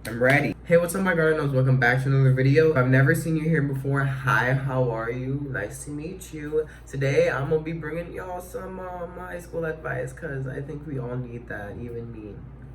I'm ready. Hey, what's up, my gardeners? Welcome back to another video. If I've never seen you here before, hi, how are you? Nice to meet you. Today, I'm gonna be bringing y'all some high school advice, because I think we all need that, even me.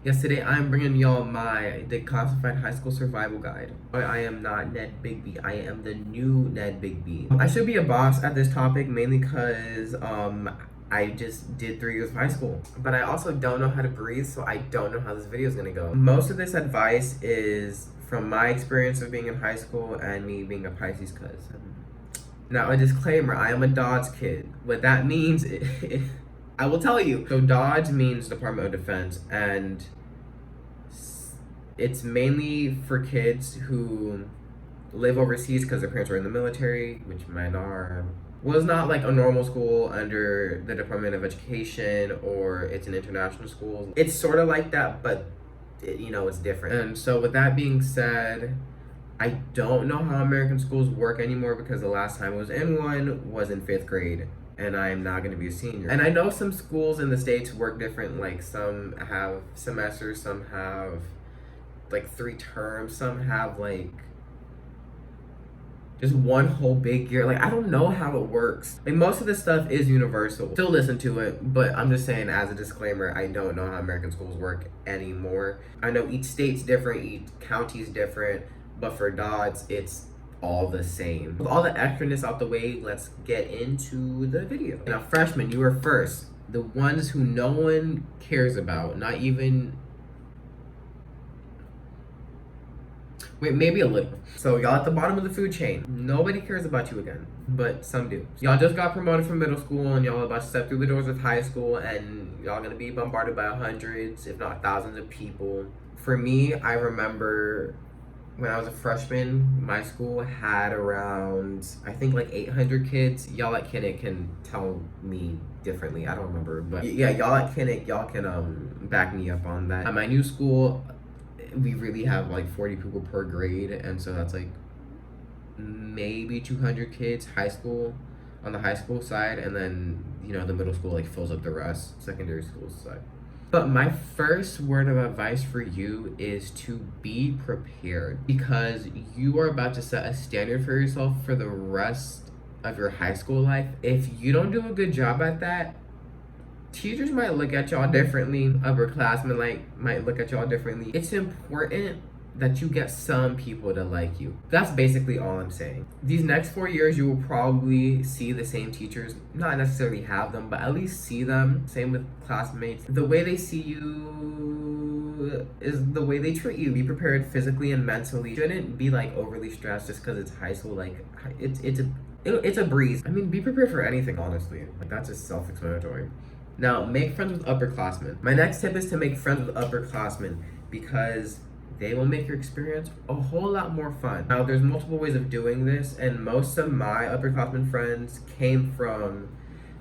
Yes, today I'm bringing y'all my declassified high school survival guide. I am not Ned Bigby. I am the new Ned Bigby. I should be a boss at this topic mainly because I just did 3 years of high school, but I also don't know how to breathe, so I don't know how this video is gonna go. Most of this advice is from my experience of being in high school and me being a Pisces cousin. Now, a disclaimer, I am a Dodge kid. What that means, I will tell you. So Dodge means Department of Defense, and it's mainly for kids who live overseas because their parents were in the military, which mine are. Well, it's not like a normal school under the Department of Education, or it's an international school. It's sort of like that, but it's different. And so with that being said, I don't know how American schools work anymore, because the last time I was in one was in 5th grade, and I am not going to be a senior. And I know some schools in the States work different. Like, some have semesters, some have like 3 terms, some have like just one whole big year. Like, I don't know how it works. Like, most of this stuff is universal. Still listen to it, but I'm just saying, as a disclaimer, I don't know how American schools work anymore. I know each state's different, each county's different, but for Dodge, it's all the same. With all the extraness out the way, let's get into the video. Now, freshmen, you are first. The ones who no one cares about, not even... Wait, maybe a little. So y'all at the bottom of the food chain. Nobody cares about you again, but some do. Y'all just got promoted from middle school, and y'all about to step through the doors of high school, and y'all gonna be bombarded by hundreds, if not thousands of people. For me, I remember when I was a freshman, my school had around, I think, like 800 kids. Y'all at Kinnick can tell me differently. I don't remember, but yeah, y'all at Kinnick, y'all can back me up on that. At my new school, we really have like 40 people per grade, and so that's like maybe 200 kids high school on the high school side, and then the middle school like fills up the rest, secondary school side. But my first word of advice for you is to be prepared, because you are about to set a standard for yourself for the rest of your high school life. If you don't do a good job at that, teachers might look at y'all differently. Upperclassmen might look at y'all differently. It's important that you get some people to like you. That's basically all I'm saying. These next 4 years, you will probably see the same teachers. Not necessarily have them, but at least see them. Same with classmates. The way they see you is the way they treat you. Be prepared physically and mentally. Shouldn't be like overly stressed just because it's high school. Like, it's a breeze. I mean, be prepared for anything, honestly. Like, that's just self-explanatory. Now, make friends with upperclassmen. My next tip is to make friends with upperclassmen, because they will make your experience a whole lot more fun. Now, there's multiple ways of doing this, and most of my upperclassmen friends came from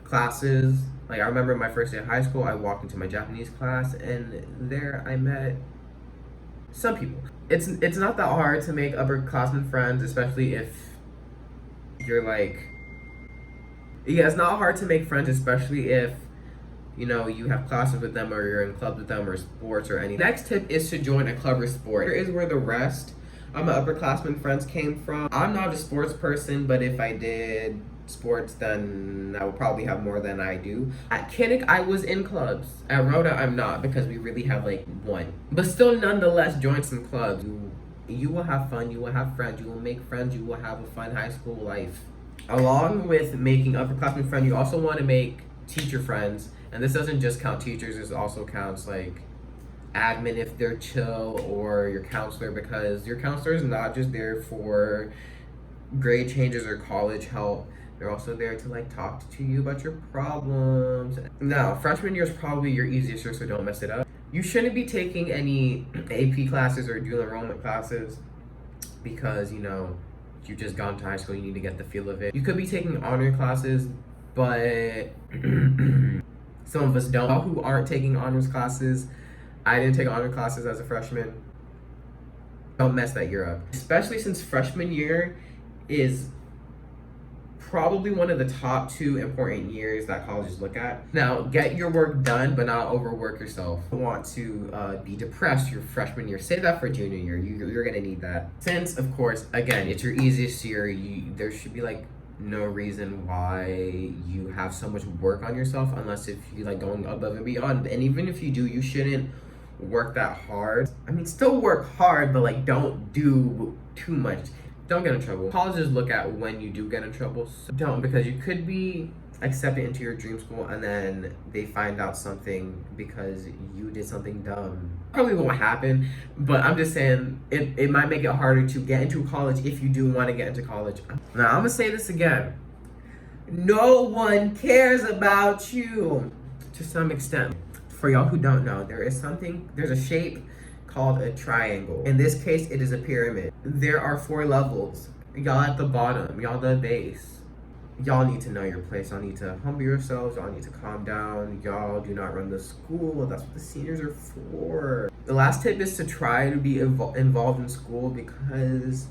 classes. Like, I remember my first day of high school, I walked into my Japanese class, and there I met some people. It's not that hard to make upperclassmen friends, especially if you're like... Yeah, it's not hard to make friends, especially if you have classes with them, or you're in clubs with them, or sports, or anything. Next tip is to join a club or sport. Here is where the rest of my upperclassmen friends came from. I'm not a sports person, but if I did sports, then I would probably have more than I do. At Kinnick, I was in clubs. At Rhoda, I'm not, because we really have like one. But still, nonetheless, join some clubs. You will have fun, you will have friends, you will make friends, you will have a fun high school life. Along with making upperclassmen friends, you also want to make teacher friends. And this doesn't just count teachers, this also counts like admin if they're chill, or your counselor, because your counselor is not just there for grade changes or college help. They're also there to like talk to you about your problems. Now, freshman year is probably your easiest year, so don't mess it up. You shouldn't be taking any AP classes or dual enrollment classes, because you've just gone to high school, you need to get the feel of it. You could be taking honor classes, but some of us don't. Who aren't taking honors classes, I didn't take honor classes as a freshman. Don't mess that year up. Especially since freshman year is probably one of the top 2 important years that colleges look at. Now, get your work done, but not overwork yourself. You want to be depressed your freshman year, save that for junior year. You're gonna need that. Since, of course, again, it's your easiest year, there should be like no reason why you have so much work on yourself, unless if you like going above and beyond. And even if you do, you shouldn't work that hard. I mean, still work hard, but like don't do too much. Don't get in trouble. Colleges look at when you do get in trouble, so don't, because you could be accepted into your dream school and then they find out something because you did something dumb. Probably won't happen, but I'm just saying it might make it harder to get into college if you do want to get into college. Now, I'm gonna say this again. No one cares about you to some extent. For y'all who don't know, there's a shape called a triangle. In this case, it is a pyramid. There are 4 levels. Y'all at the bottom, y'all the base. Y'all need to know your place. Y'all need to humble yourselves. Y'all need to calm down. Y'all do not run the school. That's what the seniors are for. The last tip is to try to be involved in school, because,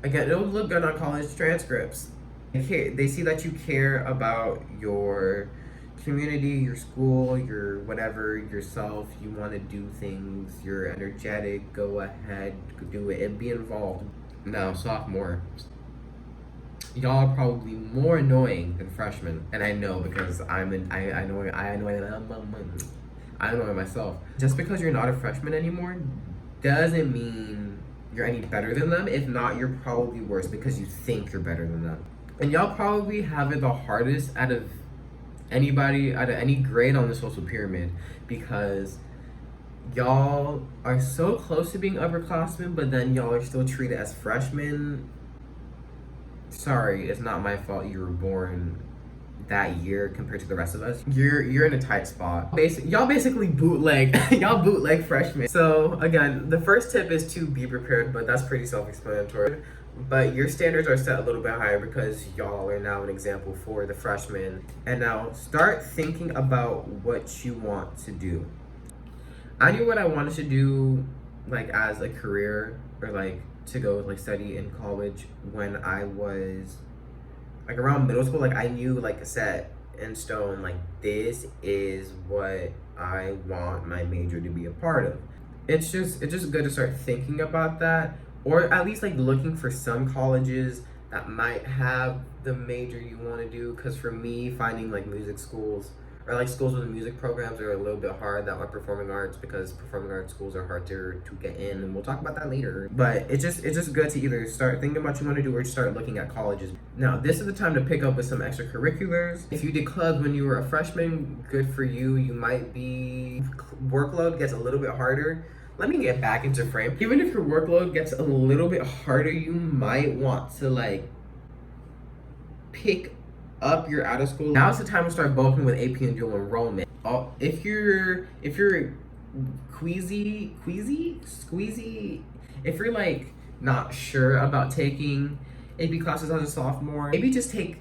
again, it'll look good on college transcripts. They see that you care about your community, your school, your whatever, yourself. You want to do things. You're energetic. Go ahead, do it, and be involved. Now, sophomore, y'all are probably more annoying than freshmen, and I know, because I annoy myself. Just because you're not a freshman anymore doesn't mean you're any better than them. If not, you're probably worse because you think you're better than them. And y'all probably have it the hardest out of anybody, out of any grade on the social pyramid, because y'all are so close to being upperclassmen, but then y'all are still treated as freshmen. Sorry, it's not my fault you were born that year compared to the rest of us. You're in a tight spot. Y'all basically bootleg y'all bootleg freshmen. So again, the first tip is to be prepared, but that's pretty self-explanatory. But your standards are set a little bit higher because y'all are now an example for the freshmen. And now start thinking about what you want to do. I knew what I wanted to do, like as a career, or like to go like study in college when I was like around middle school. Like I knew, like set in stone, like this is what I want my major to be a part of. It's just good to start thinking about that, or at least like looking for some colleges that might have the major you want to do. Because for me, finding like music schools or like schools with music programs are a little bit hard that are performing arts, because performing arts schools are harder to get in, and we'll talk about that later. But it's just good to either start thinking about what you want to do or start looking at colleges. Now, this is the time to pick up with some extracurriculars. If you did clubs when you were a freshman, good for you. You might be, workload gets a little bit harder. Let me get back into frame. Even if your workload gets a little bit harder, you might want to like pick up your out of school. Now it's the time to start bulking with AP and dual enrollment. If you're queasy, if you're like not sure about taking AP classes as a sophomore, maybe just take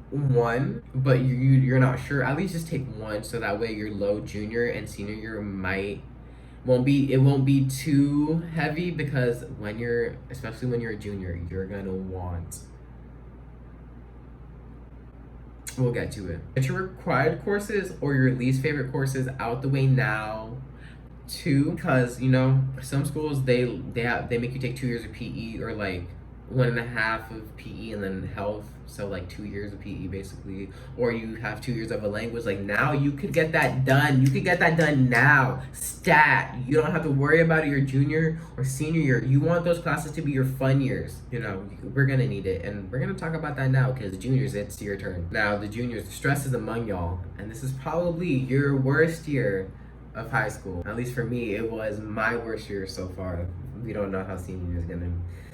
one, but you're not sure. At least just take one, so that way your low junior and senior year won't be too heavy, because especially when you're a junior, you're gonna want. We'll get to it. Get your required courses or your least favorite courses out the way now, too, because you know some schools they make you take 2 years of PE, or like 1.5 of PE and then health, so like 2 years of PE basically, or you have 2 years of a language. Like now you could get that done. You could get that done now. Stat. You don't have to worry about it your junior or senior year. You want those classes to be your fun years. You know, we're gonna need it, and we're gonna talk about that now, because juniors, it's your turn. Now the juniors, the stress is among y'all, and this is probably your worst year of high school. At least for me, it was my worst year so far. We don't know how senior year is gonna.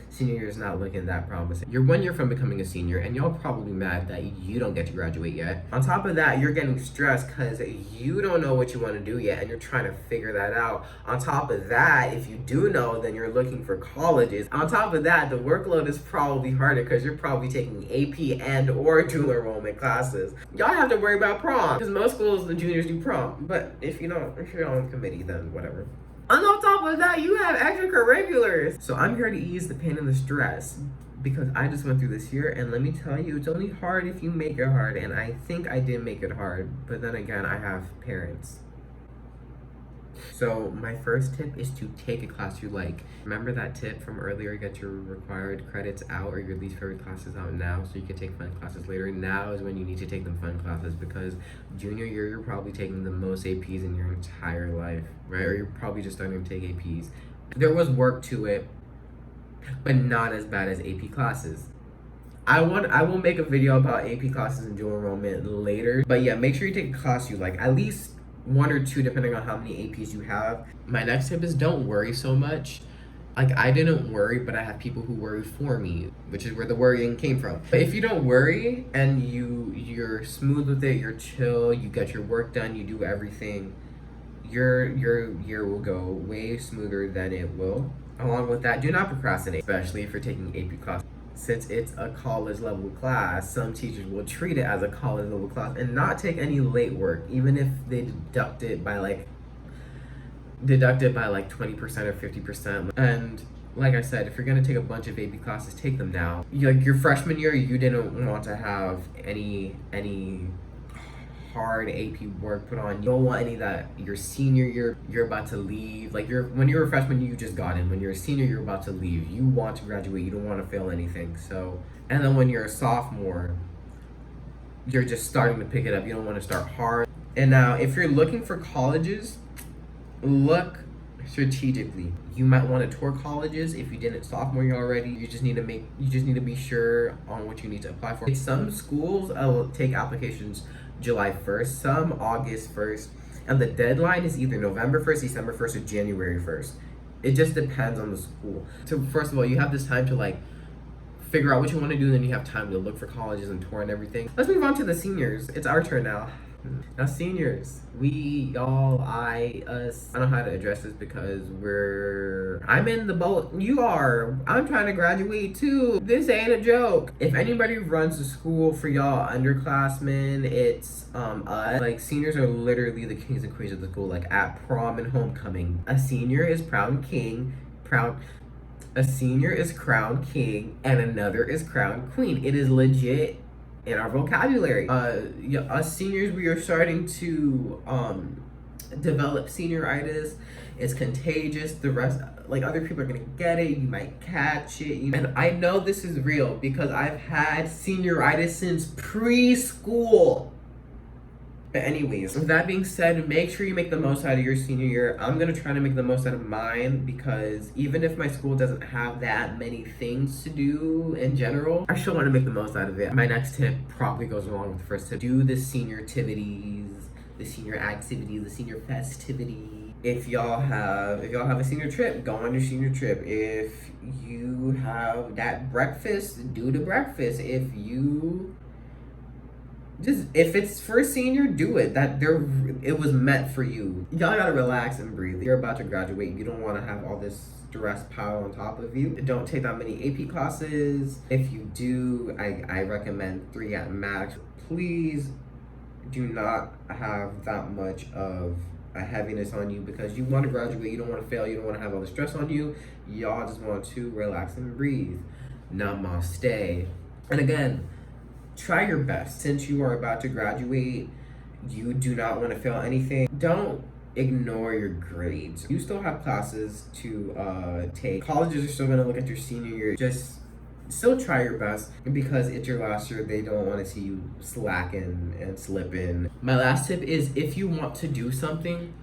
Senior year is not looking that promising. You're 1 year from becoming a senior, and y'all probably mad that you don't get to graduate yet. On top of that, you're getting stressed because you don't know what you want to do yet, and you're trying to figure that out. On top of that, if you do know, then you're looking for colleges. On top of that, the workload is probably harder because you're probably taking AP and or dual enrollment classes. Y'all have to worry about prom, because most schools, the juniors do prom. But if you're on committee, then whatever. And on top of that, you have extracurriculars. So I'm here to ease the pain and the stress. because I just went through this year, and let me tell you, it's only hard if you make it hard, and I think I did make it hard, but then again, I have parents. So my first tip is to take a class you like. Remember that tip from earlier, get your required credits out or your least favorite classes out now so you can take fun classes later. Now is when you need to take them fun classes, because junior year you're probably taking the most APs in your entire life, right? Or you're probably just starting to take APs. There was work to it, but not as bad as AP classes. I will make a video about AP classes and dual enrollment later, but yeah, make sure you take a class you like, at least 1 or 2 depending on how many APs you have. My next tip is don't worry so much. Like, I didn't worry, but I have people who worry for me, which is where the worrying came from. But if you don't worry and you're smooth with it, you're chill, you get your work done, you do everything, your year will go way smoother than it will. Along with that, do not procrastinate, especially if you're taking AP class. Since it's a college level class, some teachers will treat it as a college level class and not take any late work, even if they deduct it by like 20% or 50%. And like I said, if you're gonna take a bunch of AP classes, take them now. Like your freshman year, you didn't want to have any hard AP work put on. You don't want any that your senior year you're about to leave. Like when you're a freshman, you just got in. When you're a senior, you're about to leave. You want to graduate. You don't want to fail anything. So, and then when you're a sophomore, you're just starting to pick it up. You don't want to start hard. And now, if you're looking for colleges, look strategically. You might want to tour colleges if you didn't sophomore year already. You just need to be sure on what you need to apply for. Some schools take applications July 1st, some August 1st, and the deadline is either November 1st, December 1st, or January 1st. It just depends on the school. So first of all, you have this time to like figure out what you want to do, then you have time to look for colleges and tour and everything. Let's move on to the seniors. It's our turn now. Now seniors, I don't know how to address this because I'm in the boat, you are. I'm trying to graduate too. This ain't a joke. If anybody runs the school for y'all underclassmen, it's us. Like, seniors are literally the kings and queens of the school, like at prom and homecoming. A senior is crowned king, a senior is crowned king, and another is crowned queen. It is legit in our vocabulary. Us seniors, we are starting to develop senioritis. It's contagious. The rest, like, other people are gonna get it. You might catch it. And I know this is real because I've had senioritis since preschool. But anyways, with that being said, make sure you make the most out of your senior year. I'm gonna try to make the most out of mine because even if my school doesn't have that many things to do in general, I still want to make the most out of it. My next tip probably goes along with the first tip. Do the senior activities, the senior activities, the senior festivity. If y'all have a senior trip, go on your senior trip. If you have that breakfast, do the breakfast. If it's for a senior, do it. It was meant for you. Y'all gotta relax and breathe. You're about to graduate. You don't want to have all this stress pile on top of you. Don't take that many AP classes. If you do, I recommend 3 at max. Please do not have that much of a heaviness on you because you want to graduate. You don't want to fail. You don't want to have all the stress on you. Y'all just want to relax and breathe. Namaste. And again, try your best. Since you are about to graduate, you do not want to fail anything. Don't ignore your grades. You still have classes to take. Colleges are still going to look at your senior year. Just still try your best because it's your last year. They don't want to see you slacking and slipping. My last tip is if you want to do something,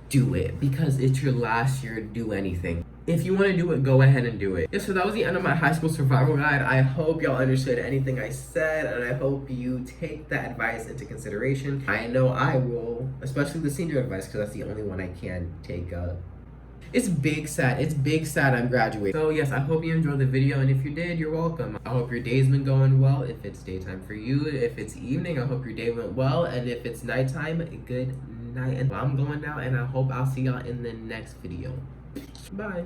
do it because it's your last year. Do anything. If you want to do it, go ahead and do it. Yeah, so that was the end of my high school survival guide. I hope y'all understood anything I said, and I hope you take that advice into consideration. I know I will, especially the senior advice, because that's the only one I can take. It's big sad I'm graduating. So yes, I hope you enjoyed the video, and if you did, you're welcome. I hope your day's been going well. If it's daytime for you, if it's evening, I hope your day went well, and if it's nighttime, good night. And I'm going now, and I hope I'll see y'all in the next video. Bye.